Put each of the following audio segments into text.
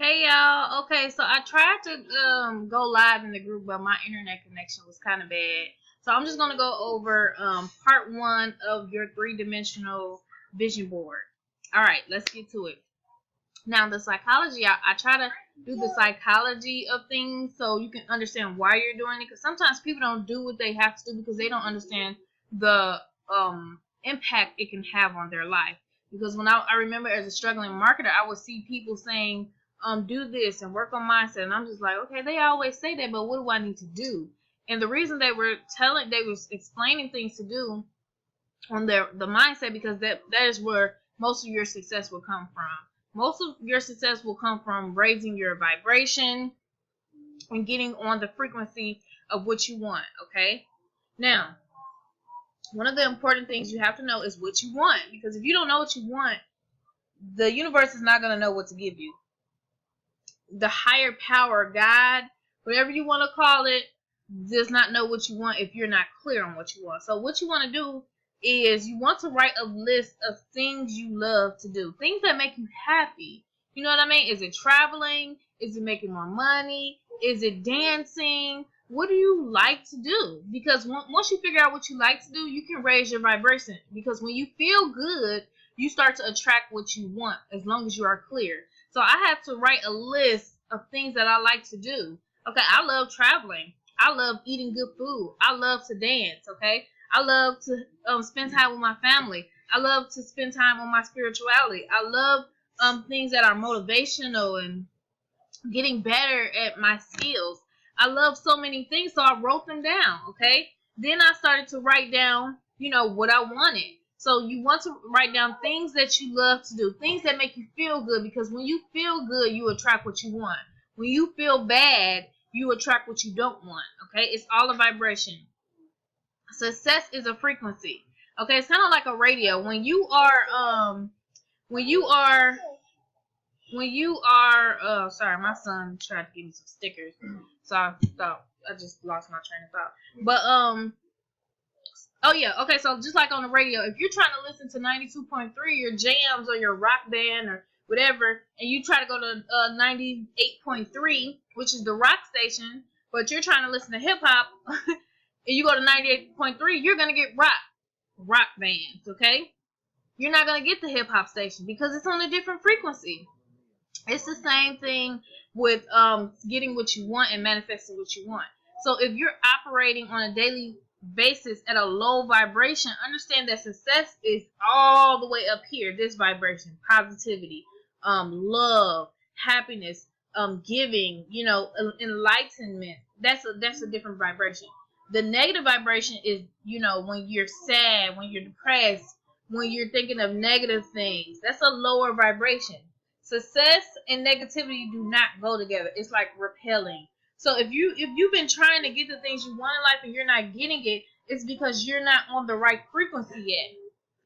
Hey y'all. Okay, so I tried to go live in the group, but my internet connection was kind of bad. So I'm just gonna go over part one of your three-dimensional vision board. All right, let's get to it. Now the psychology, I try to do the psychology of things so you can understand why you're doing it. Because sometimes people don't do what they have to do because they don't understand the impact it can have on their life. Because when I remember as a struggling marketer, I would see people saying, do this and work on mindset, and I'm just like, okay, they always say that, but what do I need to do? And the reason they were explaining things to do on the mindset, because that is where most of your success will come from. Most of your success will come from raising your vibration and getting on the frequency of what you want. Okay, now one of the important things you have to know is what you want, because if you don't know what you want, the universe is not going to know what to give you. The higher power, God, whatever you want to call it, does not know what you want if you're not clear on what you want. So what you want to do is you want to write a list of things you love to do, things that make you happy. You know what I mean? Is it traveling? Is it making more money? Is it dancing? What do you like to do? Because once you figure out what you like to do, you can raise your vibration. Because when you feel good, you start to attract what you want, as long as you are clear. So I had to write a list of things that I like to do. Okay, I love traveling. I love eating good food. I love to dance. Okay, I love to spend time with my family. I love to spend time on my spirituality. I love things that are motivational and getting better at my skills. I love so many things, so I wrote them down. Okay, then I started to write down, what I wanted. So you want to write down things that you love to do, things that make you feel good, because when you feel good, you attract what you want. When you feel bad, you attract what you don't want. Okay, it's all a vibration. Success is a frequency. Okay, it's kind of like a radio. When you are sorry, my son tried to give me some stickers, so I just lost my train of thought. But oh yeah, okay, so just like on the radio, if you're trying to listen to 92.3, your jams or your rock band or whatever, and you try to go to 98.3, which is the rock station, but you're trying to listen to hip hop, and you go to 98.3, you're gonna get rock bands, okay? You're not gonna get the hip hop station because it's on a different frequency. It's the same thing with getting what you want and manifesting what you want. So if you're operating on a daily basis at a low vibration, understand that success is all the way up here. This vibration, positivity, love, happiness, giving, enlightenment. That's a different vibration. The negative vibration is, when you're sad, when you're depressed, when you're thinking of negative things. That's a lower vibration. Success and negativity do not go together. It's like repelling. So if you've been trying to get the things you want in life and you're not getting it, it's because you're not on the right frequency yet.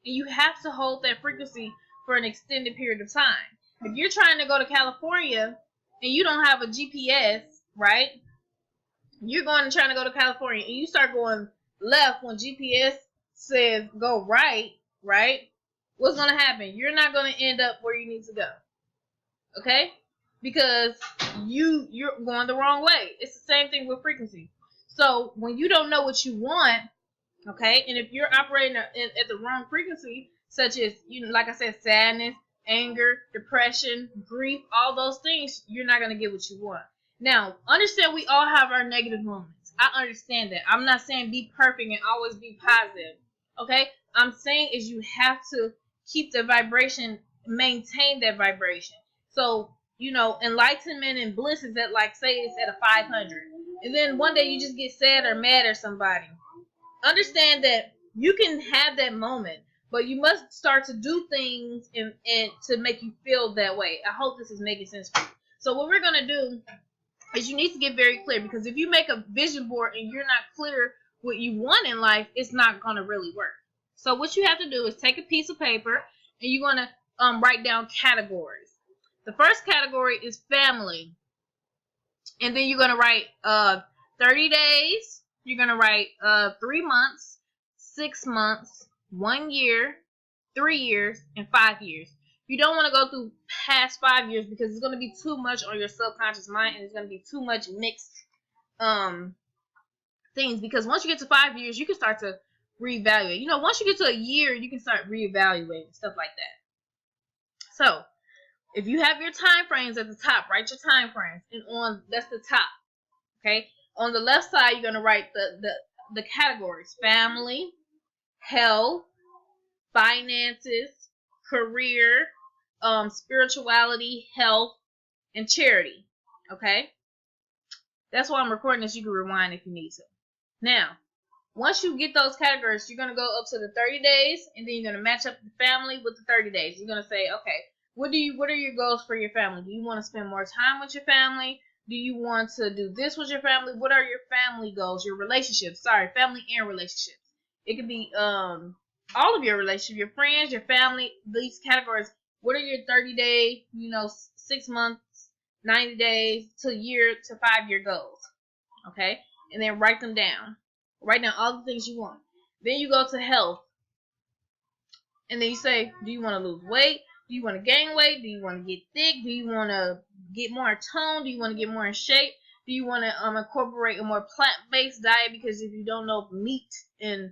And you have to hold that frequency for an extended period of time. If you're trying to go to California and you don't have a GPS, right? You're trying to go to California and you start going left when GPS says go right, right? What's going to happen? You're not going to end up where you need to go. Okay? Because you're going the wrong way. It's the same thing with frequency. So when you don't know what you want, okay, and if you're operating at the wrong frequency, such as, like I said, sadness, anger, depression, grief, all those things, you're not going to get what you want. Now, understand we all have our negative moments. I understand that. I'm not saying be perfect and always be positive. Okay? I'm saying is you have to keep the vibration, maintain that vibration. So, enlightenment and bliss is at, like, say it's at a 500. And then one day you just get sad or mad at somebody. Understand that you can have that moment, but you must start to do things and to make you feel that way. I hope this is making sense for you. So what we're going to do is you need to get very clear, because if you make a vision board and you're not clear what you want in life, it's not going to really work. So what you have to do is take a piece of paper and you're going to write down categories. The first category is family. And then you're going to write 30 days. You're going to write 3 months, 6 months, 1 year, 3 years, and 5 years. You don't want to go through past 5 years because it's going to be too much on your subconscious mind, and it's going to be too much mixed things. Because once you get to 5 years, you can start to reevaluate. You know, once you get to a year, you can start reevaluating stuff like that. So if you have your time frames at the top, write your time frames, and that's the top. Okay. On the left side, you're gonna write the categories: family, health, finances, career, spirituality, health, and charity. Okay. That's why I'm recording this. You can rewind if you need to. Now, once you get those categories, you're gonna go up to the 30 days, and then you're gonna match up the family with the 30 days. You're gonna say, okay, what are your goals for your family? Do you want to spend more time with your family? Do you want to do this with your family? What are your family goals? Your relationships. Sorry, family and relationships. It could be all of your relationships, your friends, your family, these categories. What are your 30-day, 6 months, 90 days to year to 5-year goals? Okay? And then write them down. Write down all the things you want. Then you go to health. And then you say, do you want to lose weight? Do you want to gain weight? Do you want to get thick? Do you want to get more tone? Do you want to get more in shape? Do you want to incorporate a more plant-based diet? Because if you don't know, meat and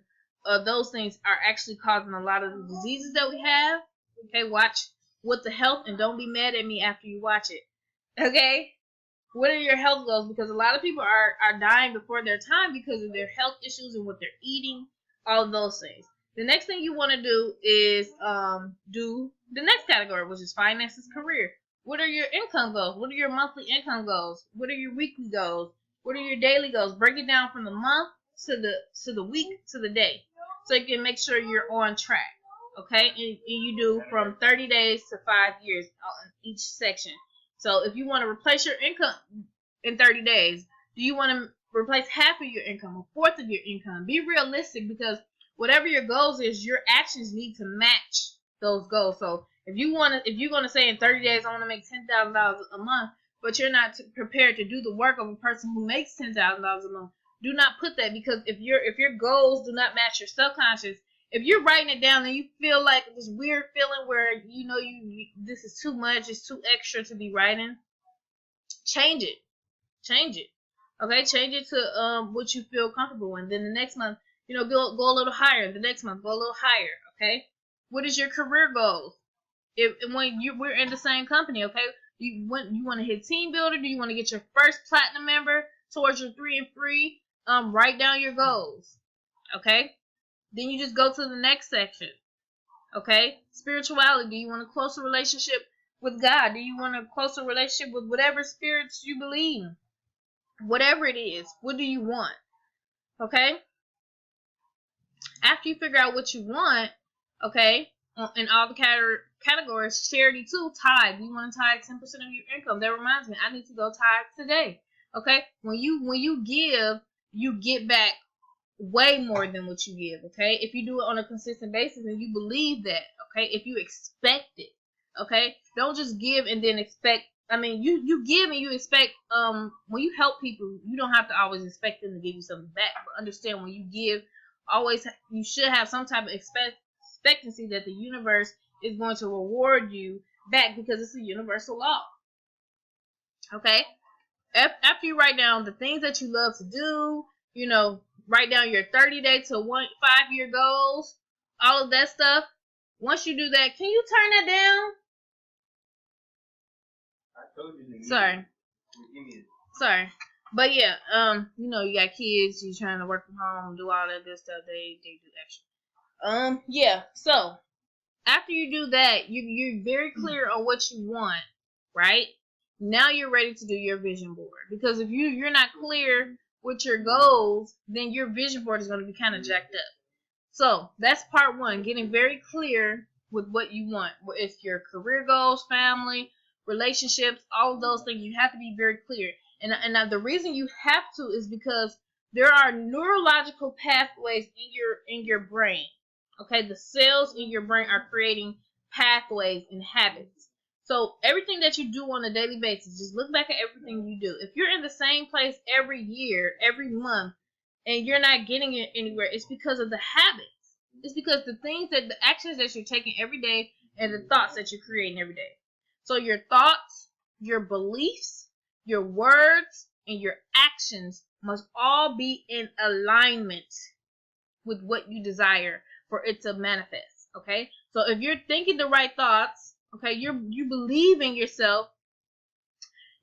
those things are actually causing a lot of the diseases that we have. Okay, watch What the Health, and don't be mad at me after you watch it. Okay? What are your health goals? Because a lot of people are dying before their time because of their health issues and what they're eating, all of those things. The next thing you want to do is do the next category, which is finances, career. What are your income goals? What are your monthly income goals? What are your weekly goals? What are your daily goals? Break it down from the month to the week to the day, so you can make sure you're on track. Okay, and you do from 30 days to 5 years in each section. So if you want to replace your income in 30 days, do you want to replace half of your income, a fourth of your income? Be realistic, because whatever your goals is, your actions need to match those goals. So if you're going to say in 30 days I want to make $10,000 a month, but you're not prepared to do the work of a person who makes $10,000 a month, do not put that, because if your goals do not match your subconscious, if you're writing it down and you feel like this weird feeling where you this is too much, it's too extra to be writing, change it. Okay, change it to what you feel comfortable in. Then the next month, go a little higher. The next month, go a little higher. Okay, what is your career goals? When we're in the same company, okay, you want to hit team builder? Do you want to get your first platinum member towards your 3 and free? Write down your goals. Okay. Then you just go to the next section. Okay? Spirituality. Do you want a closer relationship with God? Do you want a closer relationship with whatever spirits you believe in? Whatever it is, what do you want? Okay? After you figure out what you want, okay, in all the categories, charity too, tithe. You want to tithe 10% of your income. That reminds me, I need to go tithe today. Okay? When you give, you get back way more than what you give. Okay, if you do it on a consistent basis and you believe that, okay, if you expect it, okay, don't just give and then expect. I mean, you give and you expect. When you help people, you don't have to always expect them to give you something back, but understand, when you give, you should have some type of expectancy that the universe is going to reward you back, because it's a universal law. Okay, after you write down the things that you love to do, write down your 30-day to 5-year goals, all of that stuff. Once you do that, can you turn that down? I told you. Sorry. But yeah, you got kids, you trying to work from home, do all that good stuff. They do extra. Yeah. So after you do that, you're very clear on what you want, right? Now you're ready to do your vision board, because if you're not clear with your goals, then your vision board is going to be kind of jacked up. So that's part 1, getting very clear with what you want. It's your career goals, family, relationships, all of those things. You have to be very clear. And the reason you have to is because there are neurological pathways in your brain. Okay, the cells in your brain are creating pathways and habits. So everything that you do on a daily basis, just look back at everything you do. If you're in the same place every year, every month, and you're not getting it anywhere, it's because of the habits. It's because the actions that you're taking every day and the thoughts that you're creating every day. So your thoughts, your beliefs, your words, and your actions must all be in alignment with what you desire for it to manifest. Okay? So if you're thinking the right thoughts, okay, you believe in yourself,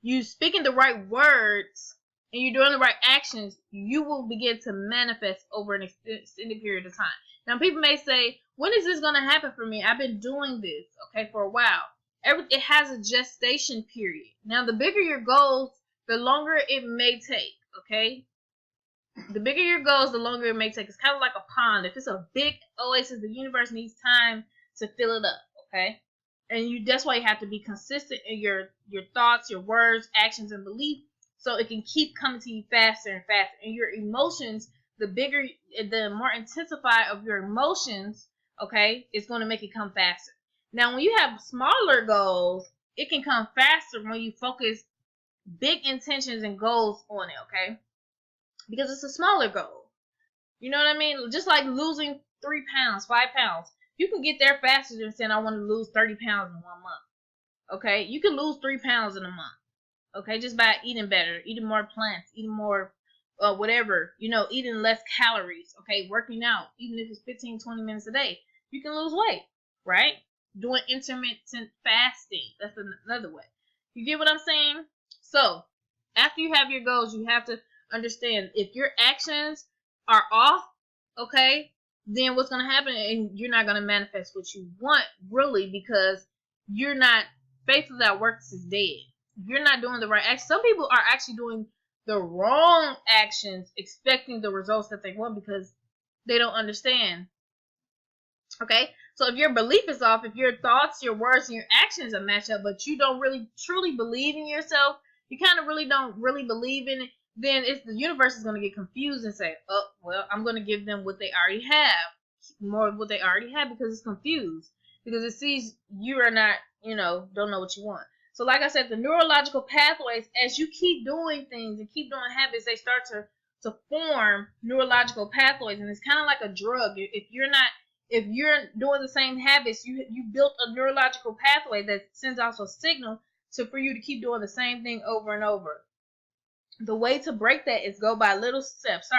you speaking the right words, and you're doing the right actions, you will begin to manifest over an extended period of time. Now, people may say, when is this going to happen for me? I've been doing this, okay, for a while. It has a gestation period. Now, the bigger your goals, the longer it may take, okay? The bigger your goals, the longer it may take. It's kind of like a pond. If it's a big oasis, the universe needs time to fill it up, okay? And that's why you have to be consistent in your thoughts, your words, actions, and beliefs, so it can keep coming to you faster and faster. And your emotions, the more intensify of your emotions, okay, it's going to make it come faster. Now, when you have smaller goals, it can come faster when you focus big intentions and goals on it, okay? Because it's a smaller goal. You know what I mean? Just like losing 3 pounds, 5 pounds. You can get there faster than saying, I want to lose 30 pounds in 1 month. Okay? You can lose 3 pounds in a month. Okay? Just by eating better, eating more plants, eating more whatever, eating less calories. Okay? Working out, even if it's 15, 20 minutes a day. You can lose weight, right? Doing intermittent fasting. That's another way. You get what I'm saying? So, after you have your goals, you have to understand if your actions are off, okay, then what's going to happen, and you're not going to manifest what you want, really, because you're not, faith without works is dead. You're not doing the right actions. Some people are actually doing the wrong actions, expecting the results that they want because they don't understand. Okay? So if your belief is off, if your thoughts, your words, and your actions are matched up, but you don't really truly believe in yourself, you kind of really don't really believe in it, then the universe is going to get confused and say, oh, well, I'm going to give them what they already have, more of what they already have, because it's confused, because it sees you are not, don't know what you want. So like I said, the neurological pathways, as you keep doing things and keep doing habits, they start to form neurological pathways, and it's kind of like a drug. If you're doing the same habits, you built a neurological pathway that sends out a signal for you to keep doing the same thing over and over. The way to break that is go by little steps.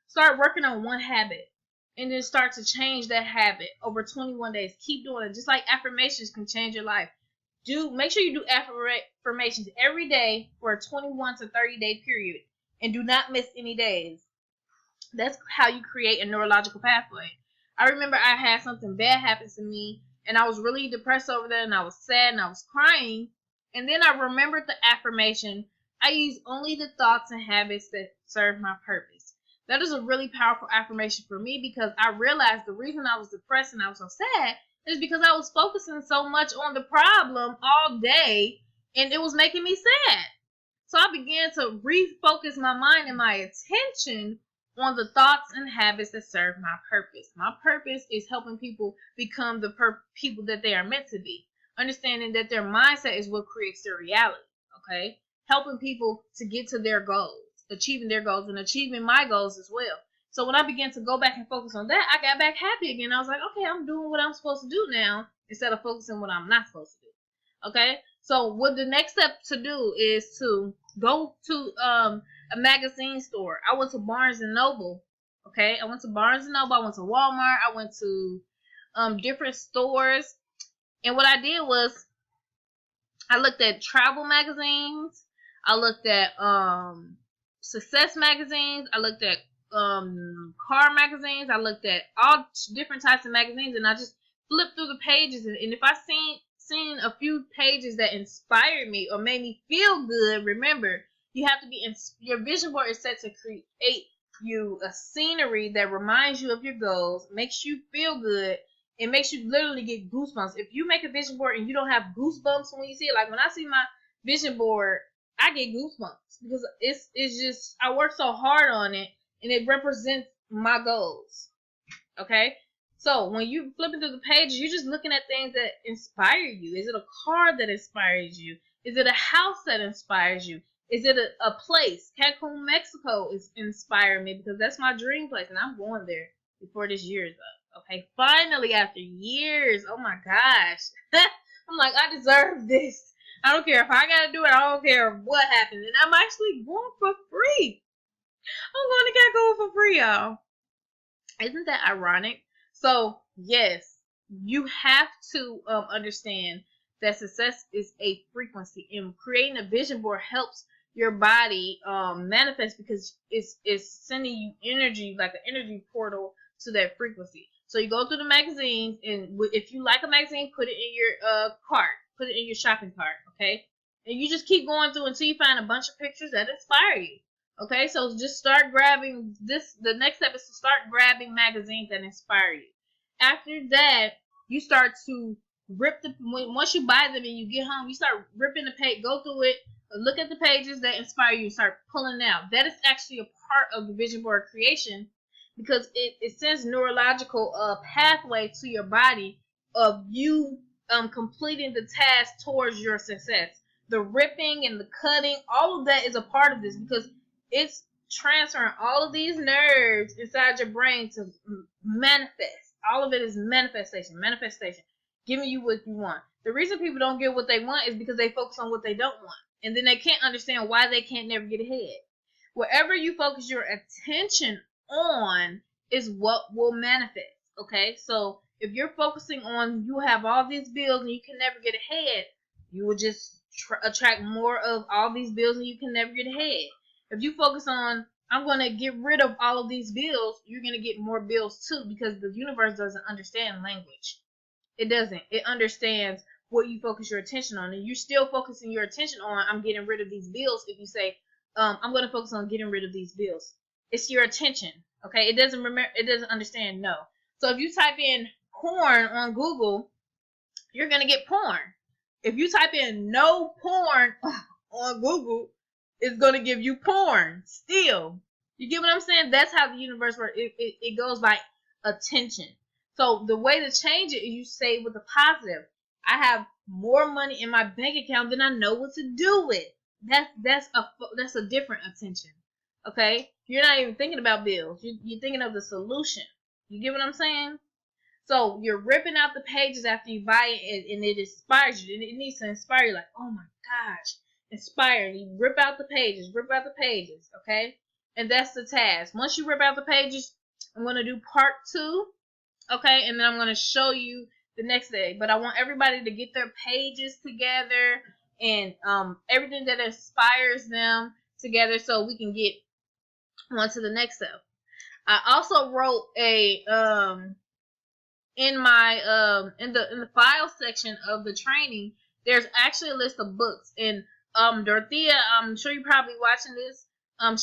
Start working on one habit, and then start to change that habit over 21 days. Keep doing it. Just like affirmations can change your life. Make sure you do affirmations every day for a 21 to 30 day period, and do not miss any days. That's how you create a neurological pathway. I remember I had something bad happen to me, and I was really depressed over that, and I was sad, and I was crying. And then I remembered the affirmation. I use only the thoughts and habits that serve my purpose. That is a really powerful affirmation for me, because I realized the reason I was depressed and I was so sad is because I was focusing so much on the problem all day, and it was making me sad. So I began to refocus my mind and my attention on the thoughts and habits that serve my purpose. My purpose is helping people become the people that they are meant to be. Understanding that their mindset is what creates their reality, okay? Helping people to get to their goals, achieving their goals, and achieving my goals as well. So when I began to go back and focus on that, I got back happy again. I was like, okay, I'm doing what I'm supposed to do now, instead of focusing on what I'm not supposed to do, okay? So what the next step to do is to go to a magazine store. I went to Barnes & Noble, okay? I went to Barnes & Noble. I went to Walmart. I went to different stores. And what I did was I looked at travel magazines. I looked at success magazines. I looked at car magazines. I looked at all different types of magazines, and I just flipped through the pages. And if I seen a few pages that inspired me or made me feel good, remember, you have to be your vision board is set to create you a scenery that reminds you of your goals, makes you feel good, it makes you literally get goosebumps. If you make a vision board and you don't have goosebumps when you see it, like when I see my vision board, I get goosebumps, because it's just, I work so hard on it, and it represents my goals. Okay? So when you flipping through the pages, you're just looking at things that inspire you. Is it a car that inspires you? Is it a house that inspires you? Is it a place? Cancun, Mexico is inspiring me, because that's my dream place, and I'm going there before this year is Okay, finally after years. Oh my gosh. I'm like, I deserve this. I don't care if I gotta do it. I don't care what happens. And I'm actually going for free. I'm going to Gecko for free, y'all. Isn't that ironic? So, yes, you have to understand that success is a frequency, and creating a vision board helps your body manifest because it's sending you energy, like an energy portal to that frequency. So you go through the magazines, and if you like a magazine, put it in your cart, put it in your shopping cart, okay? And you just keep going through until you find a bunch of pictures that inspire you. Okay, so just start grabbing this. The next step is to start grabbing magazines that inspire you. After that, you start to rip once you buy them and you get home, you start ripping the page, go through it, look at the pages that inspire you, start pulling out. That is actually a part of the vision board creation because it sends neurological pathway to your body of you completing the task towards your success. The ripping and the cutting, all of that is a part of this because it's transferring all of these nerves inside your brain to manifest. All of it is manifestation, giving you what you want. The reason people don't get what they want is because they focus on what they don't want. And then they can't understand why they can't never get ahead. Wherever you focus your attention on is what will manifest. Okay? So if you're focusing on you have all these bills and you can never get ahead, you will just attract more of all these bills and you can never get ahead. If you focus on, I'm going to get rid of all of these bills, you're going to get more bills too because the universe doesn't understand language. It doesn't. It understands what you focus your attention on. And you're still focusing your attention on, I'm getting rid of these bills. If you say, I'm going to focus on getting rid of these bills. It's your attention. Okay? It doesn't understand no. So if you type in porn on Google, you're going to get porn. If you type in no porn on Google, it's going to give you porn still. You get what I'm saying? That's how the universe works. It goes by attention. So the way to change it is you say with a positive. I have more money in my bank account than I know what to do with. That's a different attention. Okay? You're not even thinking about bills. You're thinking of the solution. You get what I'm saying? So you're ripping out the pages after you buy it, and it inspires you. And it needs to inspire you like, oh my gosh. Inspire. You rip out the pages, okay? And that's the task. Once you rip out the pages, I'm going to do part 2, okay? And then I'm going to show you the next day. But I want everybody to get their pages together and everything that inspires them together so we can get on to the next step. I also wrote a in my in the file section of the training, there's actually a list of books. And Dorothea, I'm sure you're probably watching this.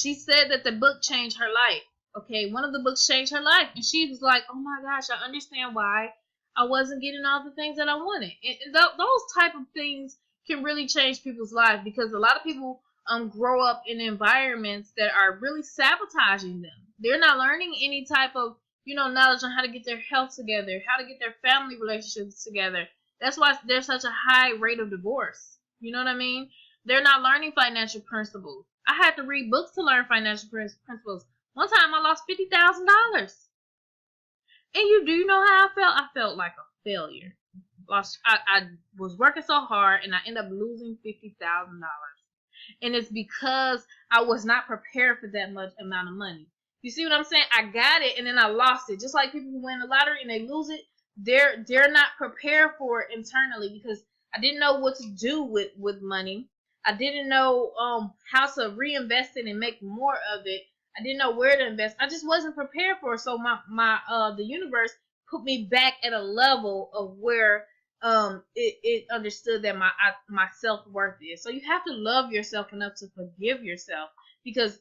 She said that the book changed her life. Okay, one of the books changed her life, and she was like, "Oh my gosh, I understand why I wasn't getting all the things that I wanted." And those type of things can really change people's lives because a lot of people grow up in environments that are really sabotaging them. They're not learning any type of knowledge on how to get their health together, how to get their family relationships together. That's why there's such a high rate of divorce. You know what I mean? They're not learning financial principles. I had to read books to learn financial principles. One time I lost $50,000. And do you know how I felt? I felt like a failure. I was working so hard and I ended up losing $50,000. And it's because I was not prepared for that much amount of money. You see what I'm saying? I got it and then I lost it. Just like people who win the lottery and they lose it, they're not prepared for it internally because I didn't know what to do with money. I didn't know how to reinvest it and make more of it. I didn't know where to invest. I just wasn't prepared for it. So the universe put me back at a level of where it understood that my self-worth is. So you have to love yourself enough to forgive yourself because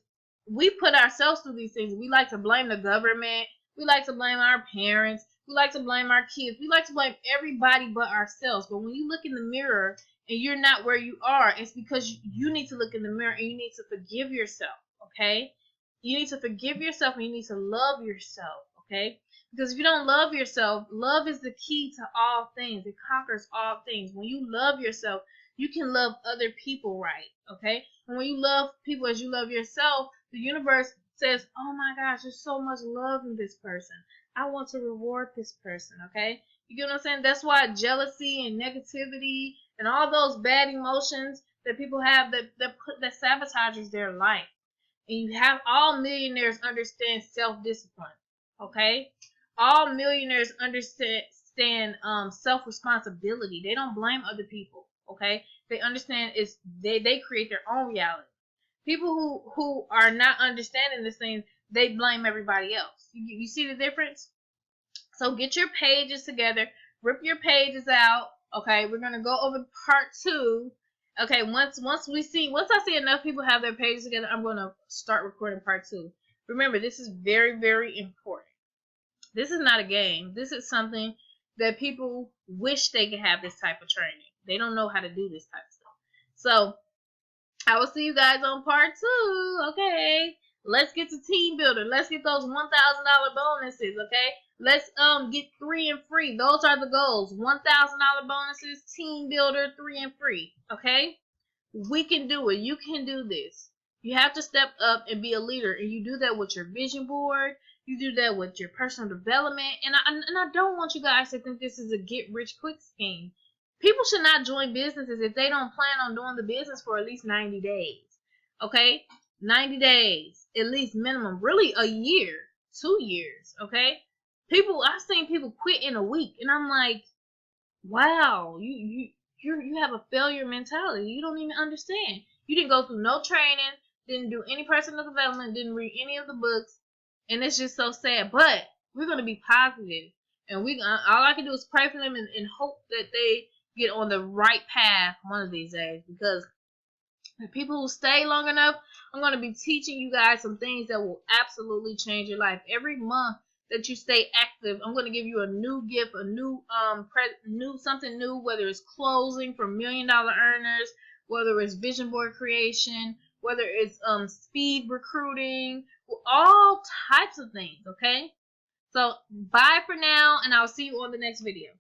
we put ourselves through these things. We like to blame the government. We like to blame our parents. We like to blame our kids. We like to blame everybody but ourselves. But when you look in the mirror and you're not where you are, it's because you need to look in the mirror and you need to forgive yourself, okay? You need to forgive yourself and you need to love yourself, okay? Because if you don't love yourself, love is the key to all things. It conquers all things. When you love yourself, you can love other people right, okay? And when you love people as you love yourself, the universe says, oh my gosh, there's so much love in this person. I want to reward this person, okay? You get what I'm saying? That's why jealousy and negativity and all those bad emotions that people have that sabotages their life. And you have all millionaires understand self-discipline, okay? All millionaires understand self-responsibility. They don't blame other people, okay? They understand they create their own reality. People who are not understanding this thing, they blame everybody else. You see the difference? So get your pages together, rip your pages out. Okay, we're gonna go over part 2. Okay, once I see enough people have their pages together, I'm gonna start recording part 2. Remember, this is very, very important. This is not a game. This is something that people wish they could have this type of training. They don't know how to do this type of stuff. So I will see you guys on part 2. Okay. Let's get to team builder. Let's get those $1,000 bonuses. Okay. Let's get 3 and free. Those are the goals. $1,000 bonuses, team builder, 3 and free. Okay. We can do it. You can do this. You have to step up and be a leader, and you do that with your vision board. You do that with your personal development, and I don't want you guys to think this is a get-rich-quick scheme. People should not join businesses if they don't plan on doing the business for at least 90 days. Okay? 90 days, at least minimum. Really a year, 2 years. Okay? I've seen people quit in a week, and I'm like, wow, you have a failure mentality. You don't even understand. You didn't go through no training, didn't do any personal development, didn't read any of the books, and it's just so sad. But we're gonna be positive, and all I can do is pray for them and hope that they get on the right path one of these days. Because the people who stay long enough, I'm gonna be teaching you guys some things that will absolutely change your life. Every month that you stay active, I'm going to give you a new gift, a new something new, whether it's closing for $1 million earners, whether it's vision board creation, whether it's speed recruiting, all types of things. Okay, so bye for now, and I'll see you on the next video.